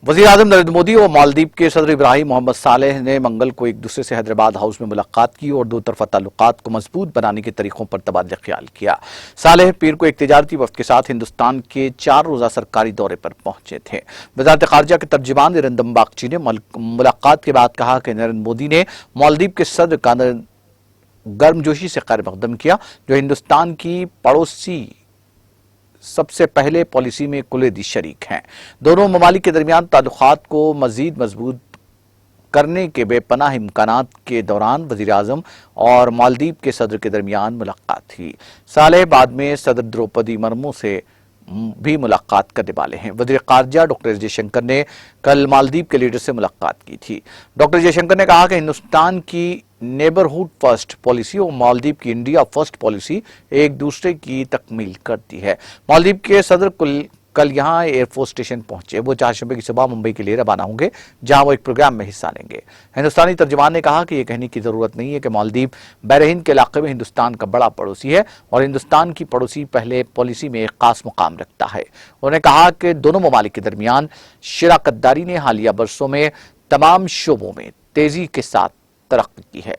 वज़ीर-ए-आज़म नरेंद्र मोदी और मालदीव के सदर इब्राहिम मोहम्मद सालेह ने मंगल को एक दूसरे से हैदराबाद हाउस में मुलाकात की और दो तरफा ताल्लुकात को मजबूत बनाने के तरीकों पर तबादला ख्याल किया। सालेह पीर को एक तिजारती वफ्द के साथ हिंदुस्तान के 4 रोज़ा सरकारी दौरे पर पहुंचे थे। वज़ारत ख़ारजा के तर्जुमान इरंदम बागची ने मुलाकात के बाद कहा कि नरेंद्र मोदी ने मालदीव के सदर का गर्मजोशी से खैर मक़दम किया, जो हिंदुस्तान की पड़ोसी सबसे पहले पॉलिसी में कुलैदी शरीक हैं। दोनों ममालिक के दरमियान ताल्लुकात को मजीद मजबूत करने के बेपनाह इम्कानात के दौरान वज़ीर-ए-आज़म और मालदीव के सदर के दरमियान मुलाकात हुई। सालेह बाद में सदर द्रौपदी मुर्मू से भी मुलाकात करने वाले हैं। वज़ीर ख़ारजा डॉक्टर एस जयशंकर ने कल मालदीव के लीडर से मुलाकात की थी। डॉक्टर जयशंकर ने कहा कि हिंदुस्तान की नेबरहुड फर्स्ट पॉलिसी और मालदीव की इंडिया फर्स्ट पॉलिसी एक दूसरे की तकमील करती है। मालदीव के सदर कल यहाँ एयरफोर्स स्टेशन पहुंचे। वो 4 शबे की सुबह मुंबई के लिए रवाना होंगे, जहां वो एक प्रोग्राम में हिस्सा लेंगे। हिंदुस्तानी तर्जुमान ने कहा कि ये कहने की जरूरत नहीं है कि मालदीव बहरीन के इलाके में हिंदुस्तान का बड़ा पड़ोसी है और हिंदुस्तान की पड़ोसी पहले पॉलिसी में एक खास मुकाम रखता है। उन्होंने कहा कि दोनों ममालिक के दरमियान शराकतदारी ने हालिया बरसों में तमाम शोबों में तेजी के साथ तरक्की की है।